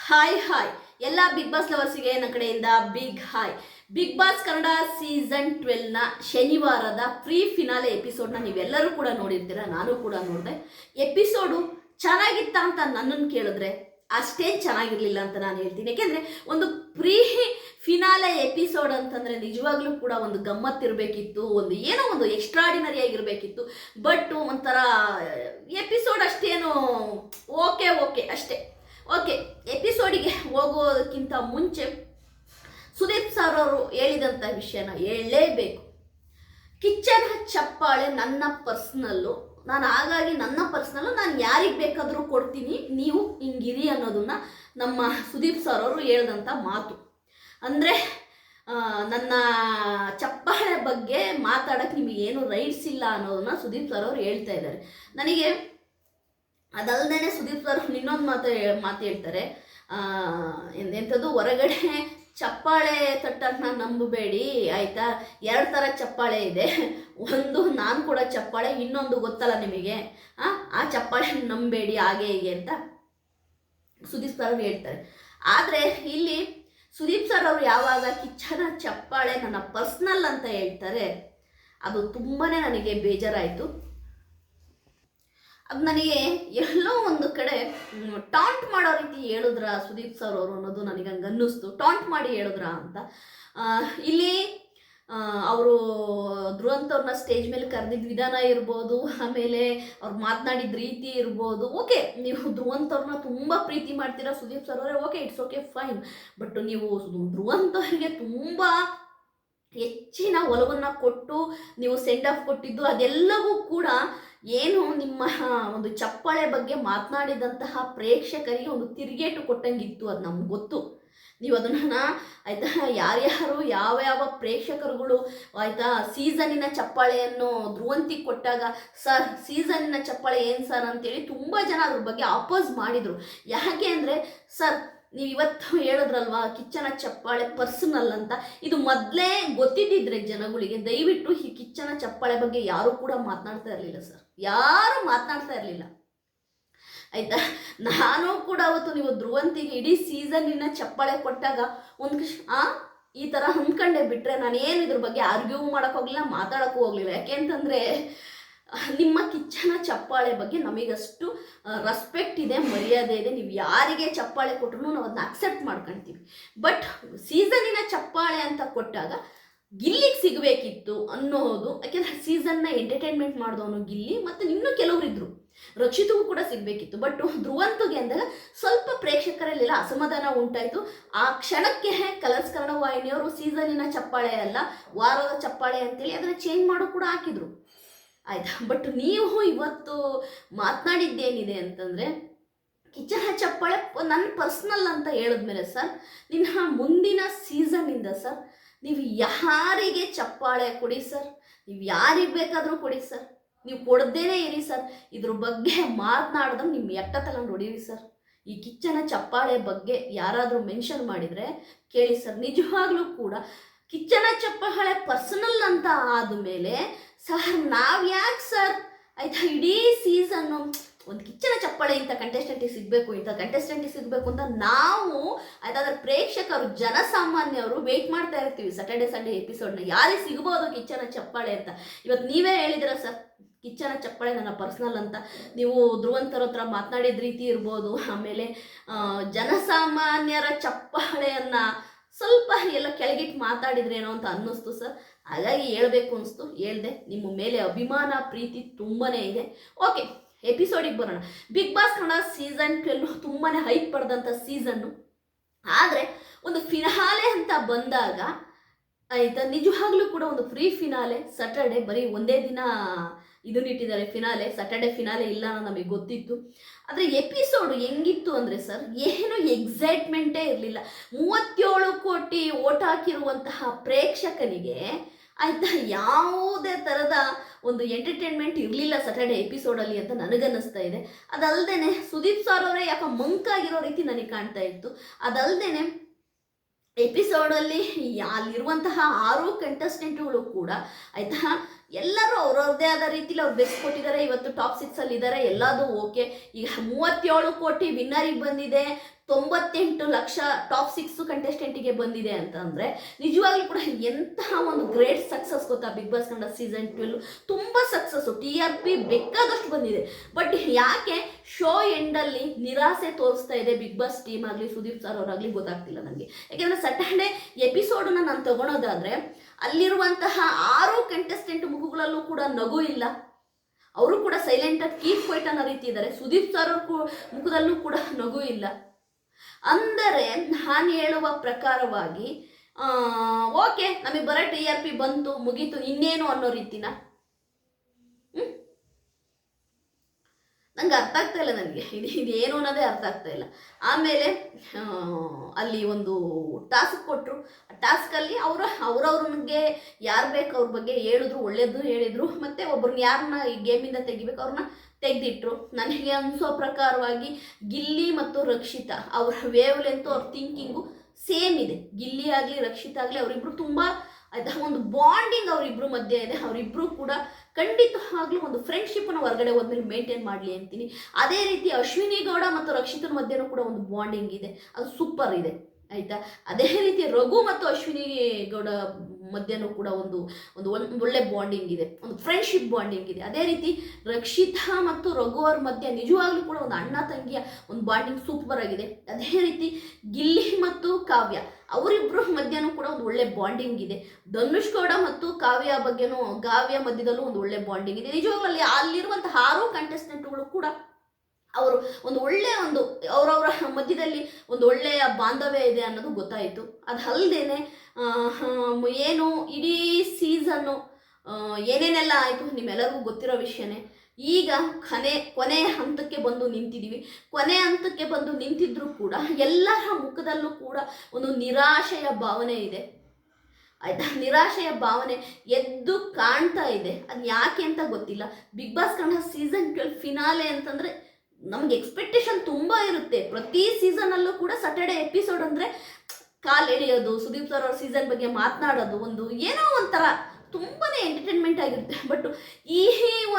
Hi ಎಲ್ಲ big boss ಲವರ್ಸಿಗೆ ನನ್ನ ಕಡೆಯಿಂದ big hi. Bigg Boss Kannada season 12ನ ಶನಿವಾರದ ಪ್ರೀ ಫಿನಾಲೆ ಎಪಿಸೋಡ್ನ ನೀವೆಲ್ಲರೂ ಕೂಡ ನೋಡಿರ್ತೀರ, ನಾನು ಕೂಡ ನೋಡಿದೆ. ಎಪಿಸೋಡು ಚೆನ್ನಾಗಿತ್ತ ಅಂತ ನನ್ನನ್ನು ಕೇಳಿದ್ರೆ ಅಷ್ಟೇನು ಚೆನ್ನಾಗಿರಲಿಲ್ಲ ಅಂತ ನಾನು ಹೇಳ್ತೀನಿ. ಯಾಕೆಂದರೆ ಒಂದು ಪ್ರೀ ಫಿನಾಲೆ ಎಪಿಸೋಡ್ ಅಂತಂದರೆ ನಿಜವಾಗ್ಲೂ ಕೂಡ ಒಂದು ಗಮ್ಮತ್ತಿರಬೇಕಿತ್ತು, ಏನೋ ಒಂದು ಎಕ್ಸ್ಟ್ರಾಡಿನರಿ ಆಗಿರಬೇಕಿತ್ತು. ಬಟ್ ಒಂಥರ ಎಪಿಸೋಡ್ ಅಷ್ಟೇನು ಓಕೆ ಅಷ್ಟೇ. ಓಕೆ, ಎಪಿಸೋಡಿಗೆ ಹೋಗೋದಕ್ಕಿಂತ ಮುಂಚೆ ಸುದೀಪ್ ಸರ್ ಅವರು ಹೇಳಿದಂಥ ವಿಷಯನ ಹೇಳಲೇಬೇಕು. ಕಿಚ್ಚನ ಚಪ್ಪಾಳೆ ನನ್ನ ಪರ್ಸ್ನಲ್ಲು, ಹಾಗಾಗಿ ನನ್ನ ಪರ್ಸ್ನಲ್ಲು ನಾನು ಯಾರಿಗೆ ಬೇಕಾದರೂ ಕೊಡ್ತೀನಿ, ನೀವು ಹಿಂಗಿರಿ ಅನ್ನೋದನ್ನ ನಮ್ಮ ಸುದೀಪ್ ಸರ್ ಅವರು ಹೇಳಿದಂಥ ಮಾತು. ಅಂದರೆ ನನ್ನ ಚಪ್ಪಾಳೆ ಬಗ್ಗೆ ಮಾತಾಡೋಕ್ಕೆ ನಿಮಗೆ ಏನು ರೈಟ್ಸ್ ಇಲ್ಲ ಅನ್ನೋದನ್ನ ಸುದೀಪ್ ಸರ್ ಅವರು ಹೇಳ್ತಾ ಇದ್ದಾರೆ ನನಗೆ. ಅದಲ್ಲದೆ ಸುದೀಪ್ ಸರ್ ಇನ್ನೊಂದು ಮಾತು ಹೇಳ್ತಾರೆ, ಎಂಥದ್ದು ಹೊರಗಡೆ ಚಪ್ಪಾಳೆ ತಟ್ಟನ್ನ ನಂಬಬೇಡಿ ಆಯಿತಾ, 2 ಥರ ಚಪ್ಪಾಳೆ ಇದೆ, ಒಂದು ನಾನು ಕೂಡ ಚಪ್ಪಾಳೆ, ಇನ್ನೊಂದು ಗೊತ್ತಲ್ಲ ನಿಮಗೆ, ಆ ಚಪ್ಪಾಳೆ ನಂಬಬೇಡಿ ಹಾಗೆ ಹೀಗೆ ಅಂತ ಸುದೀಪ್ ಸರ್ ಅವರು ಹೇಳ್ತಾರೆ. ಆದರೆ ಇಲ್ಲಿ ಸುದೀಪ್ ಸರ್ ಅವರು ಯಾವಾಗ ಕಿಚ್ಚನ ಚಪ್ಪಾಳೆ ನನ್ನ ಪರ್ಸ್ನಲ್ ಅಂತ ಹೇಳ್ತಾರೆ, ಅದು ತುಂಬಾ ನನಗೆ ಬೇಜಾರಾಯಿತು. ಅದು ನನಗೆ ಎಲ್ಲೋ ಒಂದು ಕಡೆ ಟಾಂಟ್ ಮಾಡೋ ರೀತಿ ಹೇಳಿದ್ರ ಸುದೀಪ್ ಸರ್ ಅವರು ಅನ್ನೋದು ನನಗೆ ಹಂಗೆ ಅನ್ನಿಸ್ತು. ಟಾಂಟ್ ಮಾಡಿ ಹೇಳಿದ್ರ ಅಂತ. ಇಲ್ಲಿ ಅವರು ಧ್ರುವಂತವ್ರನ್ನ ಸ್ಟೇಜ್ ಮೇಲೆ ಕರೆದಿದ್ದ ವಿಧಾನ ಇರ್ಬೋದು, ಆಮೇಲೆ ಅವ್ರು ಮಾತನಾಡಿದ ರೀತಿ ಇರ್ಬೋದು. ಓಕೆ, ನೀವು ಧ್ರುವಂತವ್ರನ್ನ ತುಂಬ ಪ್ರೀತಿ ಮಾಡ್ತೀರಾ ಸುದೀಪ್ ಸರ್ ಅವರೇ, okay, it's okay fine. But ನೀವು ಧ್ರುವಂತವ್ರಿಗೆ ತುಂಬ ಹೆಚ್ಚಿನ ಒಲವನ್ನು ಕೊಟ್ಟು ನೀವು ಸೆಂಡ್ ಆಫ್ ಕೊಟ್ಟಿದ್ದು ಅದೆಲ್ಲವೂ ಕೂಡ ಏನು ನಿಮ್ಮ ಒಂದು ಚಪ್ಪಾಳೆ ಬಗ್ಗೆ ಮಾತನಾಡಿದಂತಹ ಪ್ರೇಕ್ಷಕರಿಗೆ ಒಂದು ತಿರುಗೇಟು ಕೊಟ್ಟಂಗಿತ್ತು. ಅದು ನಮ್ಗೆ ಗೊತ್ತು. ನೀವು ಅದನ್ನು ಆಯಿತಾ, ಯಾರ್ಯಾರು ಯಾವ ಪ್ರೇಕ್ಷಕರುಗಳು ಆಯಿತಾ ಸೀಸನ್ನಿನ ಚಪ್ಪಾಳೆಯನ್ನು ಧ್ರುವಂತಿಗೆ ಕೊಟ್ಟಾಗ, ಸರ್ ಸೀಸನ್ನಿನ ಚಪ್ಪಾಳೆ ಏನು ಸರ್ ಅಂತೇಳಿ ತುಂಬ ಜನ ಅದ್ರ ಬಗ್ಗೆ ಅಪೋಸ್ ಮಾಡಿದರು. ಯಾಕೆ ಅಂದರೆ, ಸರ್ ನೀವು ಇವತ್ತು ಹೇಳಿದ್ರಲ್ವಾ ಕಿಚ್ಚನ ಚಪ್ಪಾಳೆ ಪರ್ಸನಲ್ ಅಂತ, ಇದು ಮೊದಲೇ ಗೊತ್ತಿದ್ದಿದ್ರೆ ಜನಗಳಿಗೆ ದಯವಿಟ್ಟು ಈ ಕಿಚ್ಚನ ಚಪ್ಪಾಳೆ ಬಗ್ಗೆ ಯಾರೂ ಕೂಡ ಮಾತನಾಡ್ತಾ ಇರಲಿಲ್ಲ ಸರ್, ಯಾರು ಮಾತನಾಡ್ತಾ ಇರಲಿಲ್ಲ ಆಯಿತಾ. ನಾನು ಕೂಡ ಅವತ್ತು ನೀವು ಧ್ರುವಂತಿಗೆ ಇಡೀ ಸೀಸನ್ನಿನ ಚಪ್ಪಾಳೆ ಕೊಟ್ಟಾಗ ಈ ಥರ ಅಂದ್ಕೊಂಡೆ ಬಿಟ್ಟರೆ ನಾನೇನು ಇದ್ರ ಬಗ್ಗೆ ಆರ್ಗ್ಯೂ ಮಾಡೋಕ್ಕೆ ಹೋಗಲಿಲ್ಲ, ಮಾತಾಡೋಕ್ಕೂ ಹೋಗಲಿಲ್ಲ. ಯಾಕೆ ಅಂತಂದರೆ ನಿಮ್ಮ ಕಿಚ್ಚನ ಚಪ್ಪಾಳೆ ಬಗ್ಗೆ ನಮಗಷ್ಟು ರೆಸ್ಪೆಕ್ಟ್ ಇದೆ, ಮರ್ಯಾದೆ ಇದೆ. ನೀವು ಯಾರಿಗೆ ಚಪ್ಪಾಳೆ ಕೊಟ್ಟರು ನಾವು ಅದನ್ನ ಅಕ್ಸೆಪ್ಟ್ ಮಾಡ್ಕೊಳ್ತೀವಿ. ಬಟ್ ಸೀಸನ್ನಿನ ಚಪ್ಪಾಳೆ ಅಂತ ಕೊಟ್ಟಾಗ ಗಿಲ್ಲಿಗೆ ಸಿಗಬೇಕಿತ್ತು ಅನ್ನೋದು. ಯಾಕೆಂದರೆ ಸೀಸನ್ನ ಎಂಟರ್ಟೈನ್ಮೆಂಟ್ ಮಾಡಿದವನು ಗಿಲ್ಲಿ, ಮತ್ತು ಇನ್ನೂ ಕೆಲವರು ಇದ್ದರು, ರಕ್ಷಿತಗೂ ಕೂಡ ಸಿಗಬೇಕಿತ್ತು. ಬಟ್ ಧ್ರುವಂತಗೆ ಅಂದಾಗ ಸ್ವಲ್ಪ ಪ್ರೇಕ್ಷಕರಲ್ಲೆಲ್ಲ ಅಸಮಾಧಾನ ಉಂಟಾಯಿತು. ಆ ಕ್ಷಣಕ್ಕೆ ಕಲರ್ಸ್ ಕನ್ನಡ ವಾಹಿನಿಯವರು ಸೀಸನ್ನಿನ ಚಪ್ಪಾಳೆ ಅಲ್ಲ, ವಾರದ ಚಪ್ಪಾಳೆ ಅಂತೇಳಿ ಅದನ್ನು ಚೇಂಜ್ ಮಾಡೋ ಕೂಡ ಹಾಕಿದರು ಆಯಿತಾ. ಬಟ್ ನೀವು ಇವತ್ತು ಮಾತನಾಡಿದ್ದೇನಿದೆ ಅಂತಂದರೆ, ಕಿಚ್ಚನ ಚಪ್ಪಾಳೆ ನನ್ನ ಪರ್ಸ್ನಲ್ ಅಂತ ಹೇಳಿದ್ಮೇಲೆ ಸರ್, ನಿನ್ನ ಮುಂದಿನ ಸೀಸನ್ನಿಂದ ಸರ್ ನೀವು ಯಾರಿಗೆ ಚಪ್ಪಾಳೆ ಕೊಡಿ ಸರ್, ನೀವು ಯಾರಿಗೆ ಬೇಕಾದರೂ ಕೊಡಿ ಸರ್, ನೀವು ಕೊಡದೇನೆ ಇರಿ ಸರ್. ಇದ್ರ ಬಗ್ಗೆ ಮಾತನಾಡಿದ್ರೆ ನಿಮ್ಮ ಎಟ್ಟ ತಗೊಂಡು ಹೊಡೀರಿ ಸರ್. ಈ ಕಿಚ್ಚನ ಚಪ್ಪಾಳೆ ಬಗ್ಗೆ ಯಾರಾದರೂ ಮೆನ್ಷನ್ ಮಾಡಿದರೆ ಕೇಳಿ ಸರ್. ನಿಜವಾಗ್ಲೂ ಕೂಡ ಕಿಚ್ಚನ ಚಪ್ಪಾಳೆ ಪರ್ಸನಲ್ ಅಂತ ಆದಮೇಲೆ ಸರ್ ನಾವು ಯಾಕೆ ಸರ್ ಆಯಿತಾ ಇಡೀ ಸೀಸನ್ನು ಒಂದು ಕಿಚ್ಚನ ಚಪ್ಪಾಳೆ ಇಂಥ ಕಂಟೆಸ್ಟೆಂಟಿಗೆ ಸಿಗಬೇಕು ಅಂತ ನಾವು ಆಯ್ತಾ ಅದರ ಪ್ರೇಕ್ಷಕರು ಜನಸಾಮಾನ್ಯವರು ವೆಯ್ಟ್ ಮಾಡ್ತಾ ಇರ್ತೀವಿ. ಸ್ಯಾಟರ್ಡೆ ಸಂಡೇ ಎಪಿಸೋಡ್ನ ಯಾರಿಗೆ ಸಿಗ್ಬೋದು ಕಿಚ್ಚನ ಚಪ್ಪಾಳೆ ಅಂತ. ಇವತ್ತು ನೀವೇ ಹೇಳಿದಿರ ಸರ್ ಕಿಚ್ಚನ ಚಪ್ಪಾಳೆ ನನ್ನ ಪರ್ಸ್ನಲ್ ಅಂತ. ನೀವು ಧ್ರುವಂತರ ಹತ್ರ ಮಾತನಾಡಿದ ರೀತಿ ಇರ್ಬೋದು, ಆಮೇಲೆ ಜನಸಾಮಾನ್ಯರ ಚಪ್ಪಾಳೆಯನ್ನು ಸ್ವಲ್ಪ ಎಲ್ಲ ಕೆಳಗಿಟ್ಟು ಮಾತಾಡಿದ್ರೇನೋ ಅಂತ ಅನ್ನಿಸ್ತು ಸರ್. ಹಾಗಾಗಿ ಹೇಳಬೇಕು ಅನಿಸ್ತು, ಹೇಳಿದೆ. ನಿಮ್ಮ ಮೇಲೆ ಅಭಿಮಾನ ಪ್ರೀತಿ ತುಂಬಾ ಇದೆ. ಓಕೆ, ಎಪಿಸೋಡಿಗೆ ಬರೋಣ. ಬಿಗ್ ಬಾಸ್ ಕನ್ನಡ ಸೀಸನ್ 12 ತುಂಬಾ ಹೈಪ್ ಪಡೆದಂಥ ಸೀಸನ್ನು. ಆದರೆ ಒಂದು ಫಿನಾಲೆ ಅಂತ ಬಂದಾಗ ಆಯಿತಾ, ನಿಜವಾಗ್ಲೂ ಕೂಡ ಒಂದು ಪ್ರೀ ಫಿನಾಲೆ ಸ್ಯಾಟರ್ಡೆ ಬರೀ ಒಂದೇ ದಿನ ಇದನ್ನಿಟ್ಟಿದ್ದಾರೆ ಫಿನಾಲೆ. ಸ್ಯಾಟರ್ಡೆ ಫಿನಾಲೆ ಇಲ್ಲ ಅನ್ನೋ ನಮಗೆ ಗೊತ್ತಿತ್ತು. ಆದರೆ ಎಪಿಸೋಡು ಹೆಂಗಿತ್ತು ಅಂದರೆ ಸರ್, ಏನು ಎಕ್ಸೈಟ್ಮೆಂಟೇ ಇರಲಿಲ್ಲ. 37 ಕೋಟಿ ಓಟ್ ಹಾಕಿರುವಂತಹ ಪ್ರೇಕ್ಷಕನಿಗೆ ಆಯಿತಾ ಯಾವುದೇ ಥರದ ಒಂದು ಎಂಟರ್ಟೈನ್ಮೆಂಟ್ ಇರಲಿಲ್ಲ ಸ್ಯಾಟರ್ಡೆ ಎಪಿಸೋಡಲ್ಲಿ ಅಂತ ನನಗನ್ನಿಸ್ತಾ ಇದೆ. ಅದಲ್ಲದೆ ಸುದೀಪ್ ಸರ್ ಅವರೇ ಯಾಕೆ ಮಂಕಾಗಿರೋ ರೀತಿ ನನಗೆ ಕಾಣ್ತಾ ಇತ್ತು. ಅದಲ್ಲದೆ ಎಪಿಸೋಡಲ್ಲಿ ಅಲ್ಲಿರುವಂತಹ 6 ಕಂಟೆಸ್ಟೆಂಟ್ಗಳು ಕೂಡ ಆಯಿತಾ ಎಲ್ಲರೂ ಅವ್ರವ್ರದೇ ಆದ ರೀತಿಲಿ ಅವ್ರು ಬೆಸ್ಟ್ ಕೊಟ್ಟಿದ್ದಾರೆ. ಇವತ್ತು ಟಾಪ್ 6 ಅಲ್ಲಿ ಇದ್ದಾರೆ, ಎಲ್ಲದೂ ಓಕೆ. ಈಗ 37 ಕೋಟಿ ವಿನ್ನರಿಗೆ ಬಂದಿದೆ. 98 ಲಕ್ಷ ಟಾಪ್ 6 ಕಂಟೆಸ್ಟೆಂಟಿಗೆ ಬಂದಿದೆ ಅಂತಂದರೆ ನಿಜವಾಗ್ಲೂ ಕೂಡ ಎಂತಹ ಒಂದು ಗ್ರೇಟ್ ಸಕ್ಸಸ್ ಗೊತ್ತಾ. ಬಿಗ್ ಬಾಸ್ ಕನ್ನಡ ಸೀಸನ್ 12 ತುಂಬ ಸಕ್ಸಸ್ಸು, TRP ಬೇಕಾದಷ್ಟು ಬಂದಿದೆ. ಬಟ್ ಯಾಕೆ ಶೋ ಎಂಡಲ್ಲಿ ನಿರಾಸೆ ತೋರಿಸ್ತಾ ಇದೆ ಬಿಗ್ ಬಾಸ್ ಟೀಮ್ ಆಗಲಿ ಸುದೀಪ್ ಸರ್ ಅವರಾಗಲಿ ಗೊತ್ತಾಗ್ತಿಲ್ಲ ನನಗೆ. ಯಾಕೆಂದರೆ ಸಟರ್ಡೆ ಎಪಿಸೋಡನ್ನ ನಾನು ತಗೊಳೋದಾದರೆ ಅಲ್ಲಿರುವಂತಹ 6 ಕಂಟೆಸ್ಟೆಂಟ್ ಮುಖಗಳಲ್ಲೂ ಕೂಡ ನಗು ಇಲ್ಲ. ಅವರು ಕೂಡ ಸೈಲೆಂಟಾಗಿ ಕೀಪ್ ಕ್ವೈಟ್ ಅನ್ನೋ ರೀತಿ ಇದ್ದಾರೆ. ಸುದೀಪ್ ಸರ್ ಅವ್ರ ಮುಖದಲ್ಲೂ ಕೂಡ ನಗು ಇಲ್ಲ. ಅಂದರೆ ನಾನು ಹೇಳುವ ಪ್ರಕಾರವಾಗಿ ಓಕೆ ನಮಗೆ ಬರೋ TRP ಬಂತು ಮುಗೀತು ಇನ್ನೇನು ಅನ್ನೋ ರೀತಿನ ನಂಗೆ ಅರ್ಥ ಆಗ್ತಾ ಇಲ್ಲ. ನನಗೆ ಇದೇನು ಅನ್ನೋದೇ ಅರ್ಥ ಆಗ್ತಾ ಇಲ್ಲ. ಆಮೇಲೆ ಅಲ್ಲಿ ಒಂದು ಟಾಸ್ಕ್ ಕೊಟ್ಟರು. ಆ ಟಾಸ್ಕಲ್ಲಿ ಅವ್ರವ್ರಿಗೆ ಯಾರು ಬೇಕು ಅವ್ರ ಬಗ್ಗೆ ಹೇಳಿದ್ರು, ಒಳ್ಳೇದು ಹೇಳಿದರು. ಮತ್ತು ಒಬ್ಬರನ್ನ ಯಾರನ್ನ ಈ ಗೇಮಿಂದ ತೆಗಿಬೇಕು ಅವ್ರನ್ನ ತೆಗೆದಿಟ್ರು. ನನಗೆ ಅನಿಸೋ ಪ್ರಕಾರವಾಗಿ ಗಿಲ್ಲಿ ಮತ್ತು ರಕ್ಷಿತಾ ಅವರ ವೇವ್ ಲೆಂತು ಅವ್ರ ಥಿಂಕಿಂಗು ಸೇಮ್ ಇದೆ. ಗಿಲ್ಲಿ ಆಗಲಿ ರಕ್ಷಿತಾ ಆಗಲಿ ಅವರಿಬ್ಬರು ತುಂಬ ಆಯ್ತಾ ಒಂದು ಬಾಂಡಿಂಗ್ ಅವರಿಬ್ಬರು ಮಧ್ಯೆ ಇದೆ. ಅವರಿಬ್ಬರು ಕೂಡ ಖಂಡಿತವಾಗ್ಲೂ ಒಂದು ಫ್ರೆಂಡ್ಶಿಪ್ಪನ್ನು ಹೊರಗಡೆ ಹೋದ್ಮೇಲೆ ಮೇಂಟೈನ್ ಮಾಡಲಿ ಅಂತೀನಿ. ಅದೇ ರೀತಿ ಅಶ್ವಿನಿ ಗೌಡ ಮತ್ತು ರಕ್ಷಿತನ ಮಧ್ಯೆನೂ ಕೂಡ ಒಂದು ಬಾಂಡಿಂಗ್ ಇದೆ, ಅದು ಸೂಪರ್ ಇದೆ ಆಯಿತಾ. ಅದೇ ರೀತಿ ರಘು ಮತ್ತು ಅಶ್ವಿನಿ ಗೌಡ ಮಧ್ಯನೂ ಕೂಡ ಒಂದು ಒಳ್ಳೆ ಬಾಂಡಿಂಗ್ ಇದೆ, ಒಂದು ಫ್ರೆಂಡ್ಶಿಪ್ ಬಾಂಡಿಂಗ್ ಇದೆ. ಅದೇ ರೀತಿ ರಕ್ಷಿತಾ ಮತ್ತು ರಘು ಅವ್ರ ಮಧ್ಯೆ ನಿಜವಾಗ್ಲೂ ಕೂಡ ಒಂದು ಅಣ್ಣ ತಂಗಿಯ ಒಂದು ಬಾಂಡಿಂಗ್ ಸೂಪರ್ ಆಗಿದೆ. ಅದೇ ರೀತಿ ಗಿಲ್ಲಿ ಮತ್ತು ಕಾವ್ಯ ಅವರಿಬ್ಬರ ಮಧ್ಯನೂ ಕೂಡ ಒಂದು ಒಳ್ಳೆ ಬಾಂಡಿಂಗ್ ಇದೆ. ಧನುಷ್ ಗೌಡ ಮತ್ತು ಕಾವ್ಯ ಮಧ್ಯದಲ್ಲೂ ಒಂದು ಒಳ್ಳೆ ಬಾಂಡಿಂಗ್ ಇದೆ. ನಿಜವಾಗ್ಲೂ ಅಲ್ಲಿರುವಂತಹ 6 ಕಂಟೆಸ್ಟೆಂಟ್ಗಳು ಕೂಡ ಅವರು ಒಂದು ಒಳ್ಳೆಯ ಅವರವರ ಮಧ್ಯದಲ್ಲಿ ಒಂದು ಒಳ್ಳೆಯ ಬಾಂಧವ್ಯ ಇದೆ ಅನ್ನೋದು ಗೊತ್ತಾಯಿತು. ಅದು ಅಲ್ಲದೇನೆ ಏನು ಇಡೀ ಸೀಸನ್ನು ಏನೇನೆಲ್ಲ ಆಯಿತು ನಿಮ್ಮೆಲ್ಲರಿಗೂ ಗೊತ್ತಿರೋ ವಿಷಯನೇ. ಈಗ ಕೊನೆಯ ಹಂತಕ್ಕೆ ಬಂದು ನಿಂತಿದ್ದೀವಿ. ಕೊನೆಯ ಹಂತಕ್ಕೆ ಬಂದು ನಿಂತಿದ್ರೂ ಕೂಡ ಎಲ್ಲರ ಮುಖದಲ್ಲೂ ಕೂಡ ಒಂದು ನಿರಾಶೆಯ ಭಾವನೆ ಇದೆ ಆಯಿತಾ. ನಿರಾಶೆಯ ಭಾವನೆ ಎದ್ದು ಕಾಣ್ತಾ ಇದೆ. ಅದು ಯಾಕೆ ಅಂತ ಗೊತ್ತಿಲ್ಲ. Big Boss Kannada season 12 finale ಅಂತಂದರೆ ನಮಗೆ ಎಕ್ಸ್ಪೆಕ್ಟೇಷನ್ ತುಂಬ ಇರುತ್ತೆ. ಪ್ರತಿ ಸೀಸನಲ್ಲೂ ಕೂಡ ಸಟರ್ಡೆ ಎಪಿಸೋಡ್ ಅಂದರೆ ಕಾಲ್ ಎಳೆಯೋದು, ಸುದೀಪ್ ಸರ್ ಅವ್ರ ಸೀಸನ್ ಬಗ್ಗೆ ಮಾತನಾಡೋದು, ಒಂದು ಏನೋ ಒಂಥರ ತುಂಬಾ ಎಂಟರ್ಟೈನ್ಮೆಂಟ್ ಆಗಿರುತ್ತೆ. ಬಟ್ ಈ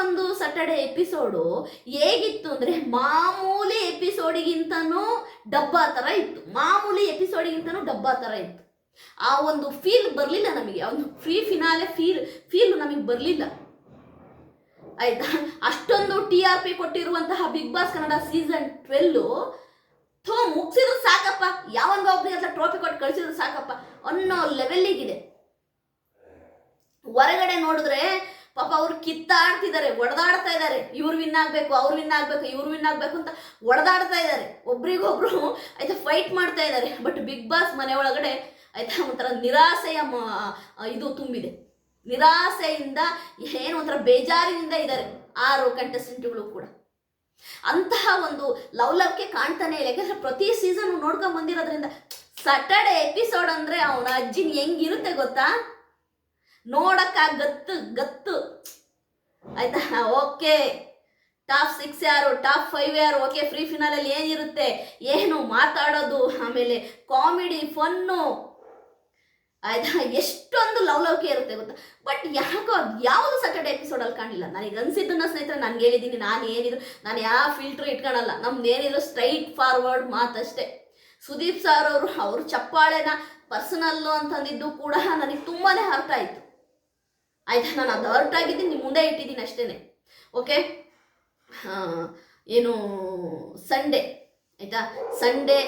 ಒಂದು ಸಟರ್ಡೆ ಎಪಿಸೋಡು ಹೇಗಿತ್ತು ಅಂದರೆ ಮಾಮೂಲಿ ಎಪಿಸೋಡಿಗಿಂತನೂ ಡಬ್ಬಾ ಥರ ಇತ್ತು. ಡಬ್ಬಾ ಥರ ಇತ್ತು. ಆ ಒಂದು ಫೀಲ್ ಬರಲಿಲ್ಲ ನಮಗೆ. ಆ ಒಂದು ಫಿನಾಲೆ ಫೀಲ್ ನಮಗೆ ಬರಲಿಲ್ಲ ಆಯ್ತಾ. ಅಷ್ಟೊಂದು TRP ಕೊಟ್ಟಿರುವಂತಹ ಬಿಗ್ ಬಾಸ್ ಕನ್ನಡ ಸೀಸನ್ 12 ಮುಗಿಸಿದ್ರು ಸಾಕಪ್ಪ, ಯಾವಾಗ ಒಬ್ಬರಿಗೆ ಅಂತ ಟ್ರೋಫಿ ಕೊಟ್ಟು ಕಳಿಸಿದ್ರು ಸಾಕಪ್ಪ ಅನ್ನೋ ಲೆವೆಲ್ಲಿಗಿದೆ. ಹೊರಗಡೆ ನೋಡಿದ್ರೆ ಪಾಪ ಅವ್ರು ಕಿತ್ತಾಡ್ತಿದ್ದಾರೆ, ಒಡೆದಾಡ್ತಾ ಇದ್ದಾರೆ. ಇವ್ರು ವಿನ್ ಆಗಬೇಕು, ಅವ್ರು ವಿನ್ ಆಗಬೇಕು ಅಂತ ಒಡೆದಾಡ್ತಾ ಇದ್ದಾರೆ. ಒಬ್ರಿಗೊಬ್ರು ಆಯ್ತಾ ಫೈಟ್ ಮಾಡ್ತಾ ಇದ್ದಾರೆ. ಬಟ್ ಬಿಗ್ ಬಾಸ್ ಮನೆ ಒಳಗಡೆ ಆಯ್ತಾ ಒಂಥರ ನಿರಾಸೆಯ ಇದು ತುಂಬಿದೆ. ನಿರಾಸೆಯಿಂದ ಏನು ಒಂಥರ ಬೇಜಾರಿನಿಂದ ಇದ್ದಾರೆ 6 ಕಂಟೆಸ್ಟೆಂಟ್ಗಳು ಕೂಡ. ಅಂತಹ ಒಂದು ಲವ್ಲವ್ಗೆ ಕಾಣ್ತಾನೆ ಇಲ್ಲ. ಯಾಕಂದ್ರೆ ಪ್ರತಿ ಸೀಸನ್ ನೋಡ್ಕೊಂಡ್ ಬಂದಿರೋದ್ರಿಂದ ಸಟರ್ಡೆ ಎಪಿಸೋಡ್ ಅಂದರೆ ಅವನ ಅಜ್ಜಿನ ಹೆಂಗಿರುತ್ತೆ ಗೊತ್ತಾ, ನೋಡಕ್ಕ ಗತ್ತು ಆಯ್ತಾ. ಓಕೆ ಟಾಪ್ 6 ಯಾರು, ಟಾಪ್ 5 ಯಾರು, ಓಕೆ ಫ್ರೀ ಫಿನಾಲಲ್ಲಿ ಏನಿರುತ್ತೆ, ಏನು ಮಾತಾಡೋದು, ಆಮೇಲೆ ಕಾಮಿಡಿ ಫನ್ನು ಆಯ್ತಾ, ಎಷ್ಟೊಂದು ಲವ್ಲವಿಕೆ ಇರುತ್ತೆ ಗೊತ್ತಾ. ಬಟ್ ಯಾಕೋ ಅದು ಯಾವುದು ಸಟರ್ಡೆ ಎಪಿಸೋಡಲ್ಲಿ ಕಾಣಲಿಲ್ಲ. ನನಗೆ ಅನಿಸಿದ್ದನ್ನ ಸ್ನೇಹಿತರೆ ನನಗೆ ಹೇಳಿದ್ದೀನಿ. ನಾನು ಯಾವ ಫಿಲ್ಟ್ರ್ ಇಟ್ಕೊಳಲ್ಲ. ನಮ್ದು ಏನಿದ್ರು ಸ್ಟ್ರೈಟ್ ಫಾರ್ವರ್ಡ್ ಮಾತಷ್ಟೇ. ಸುದೀಪ್ ಸರ್ ಅವರು ಚಪ್ಪಾಳೆನ ಪರ್ಸನಲ್ಲು ಅಂತಂದಿದ್ದು ಕೂಡ ನನಗೆ ತುಂಬಾ ಅರ್ಥ ಆಯಿತು ಆಯ್ತಾ. ನಾನು ಅದು ಅರ್ಥ ಆಗಿದ್ದೀನಿ, ನಿಮ್ಮ ಮುಂದೆ ಇಟ್ಟಿದ್ದೀನಿ ಅಷ್ಟೇ. ಓಕೆ ಏನು ಸಂಡೇ ಆಯಿತಾ, ಸಂಡೇ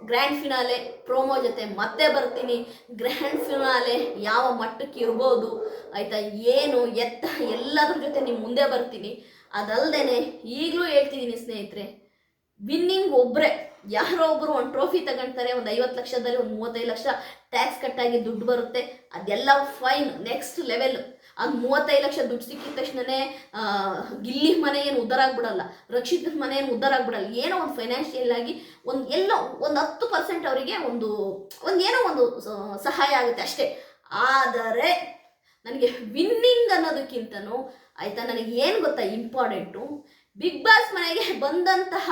ಗ್ರ್ಯಾಂಡ್ ಫಿನಾಲೆ ಪ್ರೋಮೋ ಜೊತೆ ಮತ್ತೆ ಬರ್ತೀನಿ. ಗ್ರ್ಯಾಂಡ್ ಫಿನಾಲೆ ಯಾವ ಮಟ್ಟಕ್ಕೆ ಇರ್ಬೋದು ಆಯಿತಾ, ಏನು ಎತ್ತ ಎಲ್ಲದ್ರ ಜೊತೆ ನಿಮ್ಮ ಮುಂದೆ ಬರ್ತೀನಿ. ಅದಲ್ಲದೆ ಈಗಲೂ ಹೇಳ್ತಿದ್ದೀನಿ ಸ್ನೇಹಿತರೆ, ವಿನ್ನಿಂಗ್ ಒಬ್ಬರೇ, ಯಾರೋ ಒಬ್ಬರು ಒಂದು ಟ್ರೋಫಿ ತಗೊಳ್ತಾರೆ. ಒಂದು 50 ಲಕ್ಷದಲ್ಲಿ ಒಂದು 35 ಲಕ್ಷ ಟ್ಯಾಕ್ಸ್ ಕಟ್ಟಾಗಿ ದುಡ್ಡು ಬರುತ್ತೆ, ಅದೆಲ್ಲ ಫೈನ್, ನೆಕ್ಸ್ಟ್ ಲೆವೆಲ್. ಅದು 35 ಲಕ್ಷ ದುಡ್ಡು ಸಿಕ್ಕಿದ ತಕ್ಷಣವೇ ಗಿಲ್ಲಿ ಮನೆ ಏನು ಉದ್ಧಾರ ಆಗ್ಬಿಡಲ್ಲ, ರಕ್ಷಿತ ಮನೆ ಏನು ಉದ್ಧಾರ ಆಗ್ಬಿಡಲ್ಲ. ಏನೋ ಒಂದು ಫೈನಾನ್ಷಿಯಲ್ ಆಗಿ ಒಂದು 10% ಅವರಿಗೆ ಒಂದು ಏನೋ ಒಂದು ಸಹಾಯ ಆಗುತ್ತೆ ಅಷ್ಟೇ. ಆದರೆ ನನಗೆ ವಿನ್ನಿಂಗ್ ಅನ್ನೋದಕ್ಕಿಂತನೂ ಆಯಿತಾ, ನನಗೆ ಏನು ಗೊತ್ತಾ ಇಂಪಾರ್ಟೆಂಟು, ಬಿಗ್ ಬಾಸ್ ಮನೆಗೆ ಬಂದಂತಹ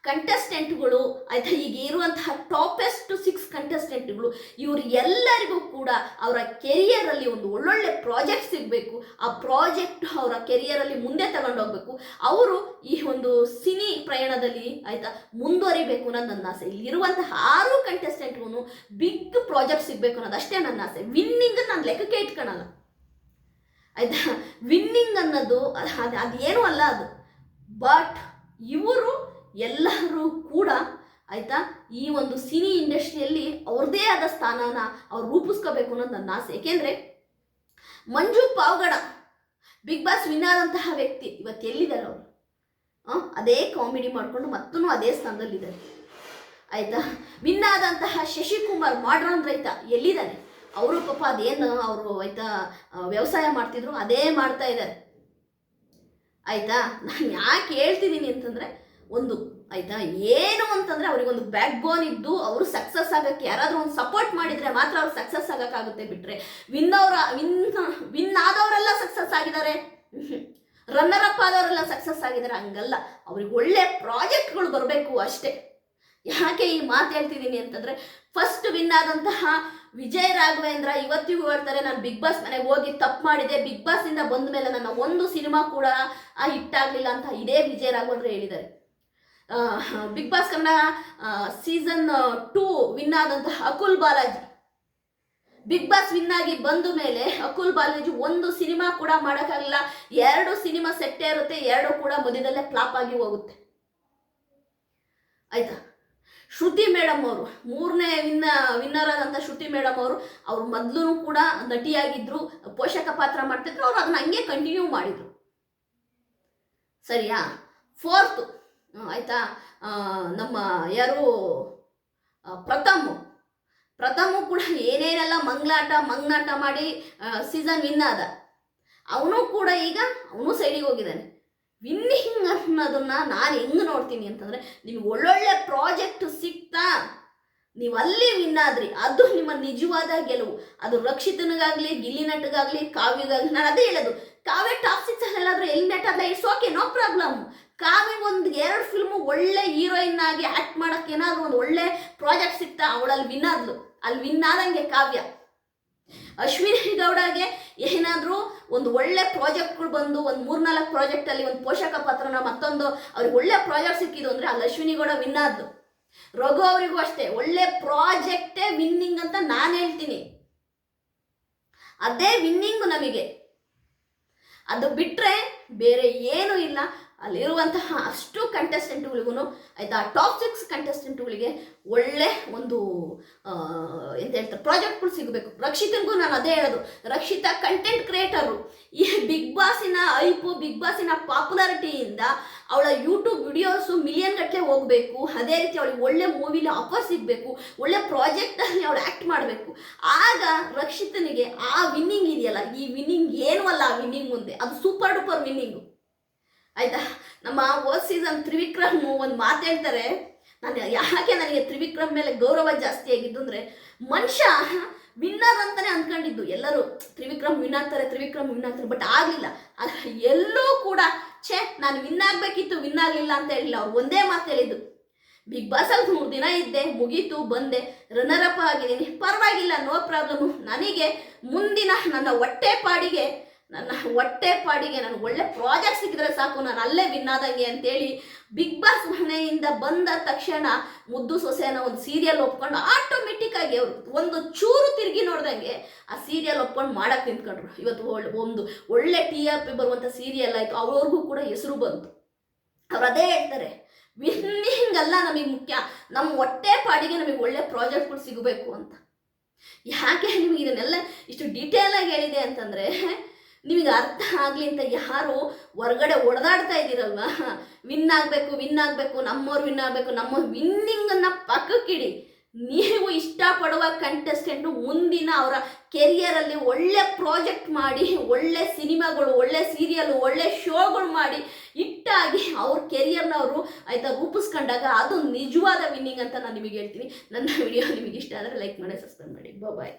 ಕಂಟೆಸ್ಟೆಂಟ್ಗಳು ಆಯ್ತಾ, ಈಗ ಇರುವಂತಹ ಟಾಪೆಸ್ಟ್ 6 ಕಂಟೆಸ್ಟೆಂಟ್ಗಳು ಇವರು ಎಲ್ಲರಿಗೂ ಕೂಡ ಅವರ ಕೆರಿಯರಲ್ಲಿ ಒಂದು ಒಳ್ಳೊಳ್ಳೆ ಪ್ರಾಜೆಕ್ಟ್ ಸಿಗಬೇಕು. ಆ ಪ್ರಾಜೆಕ್ಟ್ ಅವರ ಕೆರಿಯರಲ್ಲಿ ಮುಂದೆ ತಗೊಂಡೋಗ್ಬೇಕು. ಅವರು ಈ ಒಂದು ಸಿನಿ ಪ್ರಯಾಣದಲ್ಲಿ ಆಯ್ತಾ ಮುಂದುವರಿಬೇಕು ಅನ್ನೋದು ನನ್ನ ಆಸೆ. ಇಲ್ಲಿರುವಂತಹ 6 ಕಂಟೆಸ್ಟೆಂಟ್ಗೂ ಬಿಗ್ ಪ್ರಾಜೆಕ್ಟ್ ಸಿಗಬೇಕು ಅನ್ನೋದು ಅಷ್ಟೇ ನನ್ನ ಆಸೆ. ವಿನ್ನಿಂಗ್ ನಾನು ಲೆಕ್ಕಕ್ಕೆ ಇಟ್ಕೊಳಲ್ಲ ಆಯ್ತಾ. ವಿನ್ನಿಂಗ್ ಅನ್ನೋದು ಅದೇನೂ ಅಲ್ಲ ಅದು. ಬಟ್ ಇವರು ಎಲ್ಲರೂ ಕೂಡ ಆಯ್ತಾ ಈ ಒಂದು ಸಿನಿ ಇಂಡಸ್ಟ್ರಿಯಲ್ಲಿ ಅವ್ರದ್ದೇ ಆದ ಸ್ಥಾನನ ಅವ್ರು ರೂಪಿಸ್ಕೋಬೇಕು ಅನ್ನೋದು ನನ್ನ ಆಸೆ. ಏಕೆಂದರೆ ಮಂಜು ಪಾವಗಡ ಬಿಗ್ ಬಾಸ್ ವಿನ್ ಆದಂತಹ ವ್ಯಕ್ತಿ ಇವತ್ತು ಎಲ್ಲಿದ್ದಾರೆ ಅವರು? ಅದೇ ಕಾಮಿಡಿ ಮಾಡಿಕೊಂಡು ಮತ್ತೂ ಅದೇ ಸ್ಥಾನದಲ್ಲಿದ್ದಾರೆ ಆಯ್ತಾ. ವಿನ್ ಆದಂತಹ ಶಶಿಕುಮಾರ್ ಮಾಡ್ರನ್ ರೈತ ಎಲ್ಲಿದ್ದಾನೆ? ಅವರು ಪಾಪ ಅದೇನು ಅವರು ಆಯ್ತಾ ವ್ಯವಸಾಯ ಮಾಡ್ತಿದ್ರು ಅದೇ ಮಾಡ್ತಾ ಇದ್ದಾರೆ ಆಯ್ತಾ. ನಾನು ಯಾಕೆ ಹೇಳ್ತಿದ್ದೀನಿ ಅಂತಂದರೆ ಒಂದು ಆಯ್ತಾ ಏನು ಅಂತಂದರೆ ಅವರಿಗೊಂದು ಬ್ಯಾಕ್ ಬೋನ್ ಇದ್ದು ಅವರು ಸಕ್ಸಸ್ ಆಗೋಕ್ಕೆ ಯಾರಾದರೂ ಒಂದು ಸಪೋರ್ಟ್ ಮಾಡಿದರೆ ಮಾತ್ರ ಅವ್ರು ಸಕ್ಸಸ್ ಆಗೋಕ್ಕಾಗುತ್ತೆ. ಬಿಟ್ಟರೆ ವಿನ್ ಆದವರೆಲ್ಲ ಸಕ್ಸಸ್ ಆಗಿದ್ದಾರೆ, ರನ್ನರ್ ಅಪ್ ಆದವರೆಲ್ಲ ಸಕ್ಸಸ್ ಆಗಿದ್ದಾರೆ ಹಂಗಲ್ಲ. ಅವ್ರಿಗೆ ಒಳ್ಳೆ ಪ್ರಾಜೆಕ್ಟ್ಗಳು ಬರಬೇಕು ಅಷ್ಟೇ. ಯಾಕೆ ಈ ಮಾತು ಹೇಳ್ತಿದ್ದೀನಿ ಅಂತಂದರೆ ಫಸ್ಟ್ ವಿನ್ ಆದಂತಹ ವಿಜಯ್ ರಾಘವೇಂದ್ರ ಇವತ್ತಿಗೂ ಹೇಳ್ತಾರೆ, ನಾನು ಬಿಗ್ ಬಾಸ್ ಮನೆಗೆ ಹೋಗಿ ತಪ್ಪು ಮಾಡಿದೆ, ಬಿಗ್ ಬಾಸಿಂದ ಬಂದ ಮೇಲೆ ನನ್ನ ಒಂದು ಸಿನಿಮಾ ಕೂಡ ಹಿಟ್ಟಾಗಲಿಲ್ಲ ಅಂತ ಇದೇ ವಿಜಯ್ ರಾಘವೇಂದ್ರ ಹೇಳಿದ್ದಾರೆ. Bigg Boss Kannada season 2 win ಆದಂತಹ Akul Balaji Bigg Boss win ಆಗಿ ಬಂದ ಮೇಲೆ ಅಕುಲ್ ಬಾಲಾಜಿ ಒಂದು ಸಿನಿಮಾ ಕೂಡ ಮಾಡೋಕ್ಕಾಗಲಿಲ್ಲ. 2 ಸಿನಿಮಾ ಸೆಟ್ಟೇ ಇರುತ್ತೆ, 2 ಕೂಡ ಮಧ್ಯದಲ್ಲೇ ಫ್ಲಾಪ್ ಆಗಿ ಹೋಗುತ್ತೆ ಆಯ್ತಾ. ಶ್ರುತಿ ಮೇಡಮ್ ಅವರು 3ನೇ ವಿನ್ನರ್ ಆದಂಥ ಶ್ರುತಿ ಮೇಡಮ್ ಅವರು ಮೊದಲು ಕೂಡ ನಟಿಯಾಗಿದ್ದರು, ಪೋಷಕ ಪಾತ್ರ ಮಾಡ್ತಿದ್ರು. ಅವರು ಅದನ್ನ ಹಂಗೆ ಕಂಟಿನ್ಯೂ ಮಾಡಿದರು ಸರಿಯಾ. 4th ಆಯಿತಾ ನಮ್ಮ ಯಾರು ಪ್ರಥಮು ಕೂಡ ಏನೇನೆಲ್ಲ ಮಂಗ್ನಾಟ ಮಾಡಿ ಸೀಸನ್ ವಿನ್ ಆದ. ಅವನು ಕೂಡ ಈಗ ಅವನು ಸೈಡಿಗೆ ಹೋಗಿದ್ದಾನೆ. ವಿನ್ನಿಂಗ್ ಅನ್ನೋದನ್ನ ನಾನು ಹೆಂಗೆ ನೋಡ್ತೀನಿ ಅಂತಂದರೆ, ನಿಮ್ಗೆ ಒಳ್ಳೊಳ್ಳೆ ಪ್ರಾಜೆಕ್ಟ್ ಸಿಗ್ತಾ ನೀವು ಅಲ್ಲಿ ವಿನ್ ಆದ್ರಿ ಅದು ನಿಮ್ಮ ನಿಜವಾದ ಗೆಲುವು. ಅದು ರಕ್ಷಿತನಿಗಾಗಲಿ, ಗಿಲ್ಲಿ ನಟಗಾಗಲಿ, ಕಾವ್ಯಗಾಗಲಿ. ನಾನು ಅದೇ ಹೇಳೋದು, ಕಾವ್ಯ ಟಾಪ್ 6 ಎಲ್ಲಾದರೂ ಎಲಿಮಿನೇಟ್ ಆದ it's okay, no problem. Kavya 1-2 film ಒಳ್ಳೆ ಹೀರೋಯಿನ್ ಆಗಿ ಆ್ಯಕ್ಟ್ ಮಾಡೋಕ್ಕೆ ಏನಾದರೂ ಒಂದು ಒಳ್ಳೆ ಪ್ರಾಜೆಕ್ಟ್ ಸಿಗ್ತಾ ಅವಳಲ್ಲಿ ವಿನ್ ಆದ್ಲು. ಅಲ್ಲಿ ವಿನ್ ಆದಂಗೆ ಕಾವ್ಯ. ಅಶ್ವಿನಿ ಗೌಡಗೆ ಏನಾದರೂ ಒಂದು ಒಳ್ಳೆ ಪ್ರಾಜೆಕ್ಟ್ಗಳು ಬಂದು ಒಂದು 3-4 ಪ್ರಾಜೆಕ್ಟಲ್ಲಿ ಒಂದು ಪೋಷಕ ಪಾತ್ರನ ಮತ್ತೊಂದು ಅವ್ರಿಗೆ ಒಳ್ಳೆ ಪ್ರಾಜೆಕ್ಟ್ ಸಿಕ್ಕಿದ್ದು ಅಂದರೆ ಅಲ್ಲಿ ಅಶ್ವಿನಿ ಗೌಡ ವಿನ್ ಆದ್ದು. ರಘು ಅವರಿಗೂ ಅಷ್ಟೇ ಒಳ್ಳೆ ಪ್ರಾಜೆಕ್ಟೇ ವಿನ್ನಿಂಗ್ ಅಂತ ನಾನು ಹೇಳ್ತೀನಿ. ಅದೇ ವಿನ್ನಿಂಗು ನಮಗೆ. ಅದು ಬಿಟ್ಟರೆ ಬೇರೆ ಏನೂ ಇಲ್ಲ. ಅಲ್ಲಿರುವಂತಹ ಅಷ್ಟು ಕಂಟೆಸ್ಟೆಂಟ್ಗಳಿಗೂ ಆಯಿತಾ ಟಾಪ್ 6 ಕಂಟೆಸ್ಟೆಂಟ್ಗಳಿಗೆ ಒಳ್ಳೆ ಒಂದು ಎಂತ ಹೇಳ್ತಾರೆ ಪ್ರಾಜೆಕ್ಟ್ಗಳು ಸಿಗಬೇಕು. ರಕ್ಷಿತನಿಗೂ ನಾನು ಅದೇ ಹೇಳೋದು, ರಕ್ಷಿತಾ ಕಂಟೆಂಟ್ ಕ್ರಿಯೇಟರು. ಈ ಬಿಗ್ ಬಾಸಿನ ಐಪು, ಬಿಗ್ ಬಾಸಿನ ಪಾಪ್ಯುಲಾರಿಟಿಯಿಂದ ಅವಳ ಯೂಟ್ಯೂಬ್ ವಿಡಿಯೋಸು ಮಿಲಿಯನ್ ಗಟ್ಟಲೆ ಹೋಗಬೇಕು. ಅದೇ ರೀತಿ ಅವಳಿಗೆ ಒಳ್ಳೆ ಮೂವಿಲಿ ಆಫರ್ ಸಿಗಬೇಕು, ಒಳ್ಳೆ ಪ್ರಾಜೆಕ್ಟಲ್ಲಿ ಅವಳು ಆ್ಯಕ್ಟ್ ಮಾಡಬೇಕು. ಆಗ ರಕ್ಷಿತನಿಗೆ ಆ ವಿನ್ನಿಂಗ್ ಇದೆಯಲ್ಲ, ಈ ವಿನ್ನಿಂಗ್ ಏನೂ ಅಲ್ಲ. ಆ ವಿನ್ನಿಂಗ್ ಮುಂದೆ ಅದು ಸೂಪರ್ ಡೂಪರ್ ವಿನ್ನಿಂಗು ಆಯಿತಾ. ನಮ್ಮ ಹೋದ ಸೀಸನ್ ತ್ರಿವಿಕ್ರಮ್ ಒಂದು ಮಾತು ಹೇಳ್ತಾರೆ. ಯಾಕೆ ನನಗೆ ತ್ರಿವಿಕ್ರಮ್ ಮೇಲೆ ಗೌರವ ಜಾಸ್ತಿ ಆಗಿದ್ದು ಅಂದರೆ, ಮನುಷ್ಯ ವಿನ್ನರ್ ಅಂತಲೇ ಅಂದ್ಕೊಂಡಿದ್ದು ಎಲ್ಲರೂ. ತ್ರಿವಿಕ್ರಮ್ ವಿನ್ ಆಗ್ತಾರೆ ಬಟ್ ಆಗಲಿಲ್ಲ. ಆದರೆ ಎಲ್ಲೂ ಕೂಡ ನಾನು ವಿನ್ ಆಗಬೇಕಿತ್ತು, ವಿನ್ ಆಗಲಿಲ್ಲ ಅಂತ ಹೇಳಿಲ್ಲ. ಅವ್ರು ಒಂದೇ ಮಾತು ಹೇಳಿದ್ದು, ಬಿಗ್ ಬಾಸಲ್ಲಿ 3 ದಿನ ಇದ್ದೆ, ಮುಗೀತು, ಬಂದೆ, ರನ್ನರ್ ಅಪ್ ಆಗಿದ್ದೀನಿ, ಪರವಾಗಿಲ್ಲ, ನೋ ಪ್ರಾಬ್ಲಮ್ಮು. ನನಗೆ ಮುಂದಿನ ನನ್ನ ಹೊಟ್ಟೆಪಾಡಿಗೆ ನನಗೆ ಒಳ್ಳೆ ಪ್ರಾಜೆಕ್ಟ್ ಸಿಕ್ಕಿದ್ರೆ ಸಾಕು, ನಾನು ಅಲ್ಲೇ ವಿನ್ ಆದಂಗೆ ಅಂತೇಳಿ ಬಿಗ್ ಬಾಸ್ ಮನೆಯಿಂದ ಬಂದ ತಕ್ಷಣ ಮುದ್ದು ಸೊಸೆನ ಒಂದು ಸೀರಿಯಲ್ ಒಪ್ಕೊಂಡು ಆಟೋಮೆಟಿಕ್ಕಾಗಿ ಅವರು ಒಂದು ಚೂರು ತಿರುಗಿ ನೋಡ್ದಂಗೆ ಆ ಸೀರಿಯಲ್ ಒಪ್ಕೊಂಡು ಮಾಡಕ್ಕೆ ನಿಂತ್ಕೊಂಡ್ರು. ಇವತ್ತು ಒಂದು ಒಳ್ಳೆ TRP ಬರುವಂಥ ಸೀರಿಯಲ್ ಆಯಿತು, ಅವ್ರವ್ರಿಗೂ ಕೂಡ ಹೆಸರು ಬಂತು. ಅವ್ರು ಅದೇ ಹೇಳ್ತಾರೆ, ವಿನ್ನಿಂಗ್ ಅಲ್ಲ ನಮಗೆ ಮುಖ್ಯ, ನಮ್ಮ ಹೊಟ್ಟೆಪಾಡಿಗೆ ನಮಗೆ ಒಳ್ಳೆ ಪ್ರಾಜೆಕ್ಟ್ಗಳು ಸಿಗಬೇಕು ಅಂತ. ಯಾಕೆ ನಿಮಗೆ ಇದನ್ನೆಲ್ಲ ಇಷ್ಟು ಡೀಟೇಲಾಗಿ ಹೇಳಿದೆ ಅಂತಂದರೆ, ನಿಮಗೆ ಅರ್ಥ ಆಗಲಿ ಅಂತ ಯಾರು ಹೊರಗಡೆ ಹೊಡೆದಾಡ್ತಾ ಇದ್ದೀರಲ್ವ, ವಿನ್ ಆಗಬೇಕು, ನಮ್ಮವ್ರು ವಿನ್ ಆಗಬೇಕು, ನಮ್ಮ ವಿನ್ನಿಂಗನ್ನು ಪಕ್ಕಕ್ಕಿಡಿ. ನೀವು ಇಷ್ಟಪಡುವ ಕಂಟೆಸ್ಟೆಂಟು ಮುಂದಿನ ಅವರ ಕೆರಿಯರಲ್ಲಿ ಒಳ್ಳೆ ಪ್ರಾಜೆಕ್ಟ್ ಮಾಡಿ, ಒಳ್ಳೆ ಸಿನಿಮಾಗಳು, ಒಳ್ಳೆ ಸೀರಿಯಲು, ಒಳ್ಳೆ ಶೋಗಳು ಮಾಡಿ ಇಟ್ಟಾಗಿ ಅವ್ರ ಕೆರಿಯರ್ನ ಅವರು ಆಯಿತಾ ರೂಪಿಸ್ಕೊಂಡಾಗ ಅದು ನಿಜವಾದ ವಿನ್ನಿಂಗ್ ಅಂತ ನಾನು ನಿಮಗೆ ಹೇಳ್ತೀನಿ. ನನ್ನ ವಿಡಿಯೋ ನಿಮಗೆ ಇಷ್ಟ ಆದರೆ ಲೈಕ್ ಮಾಡಿ, ಸಬ್ಸ್ಕ್ರೈಬ್ ಮಾಡಿ. ಬಾಯ್.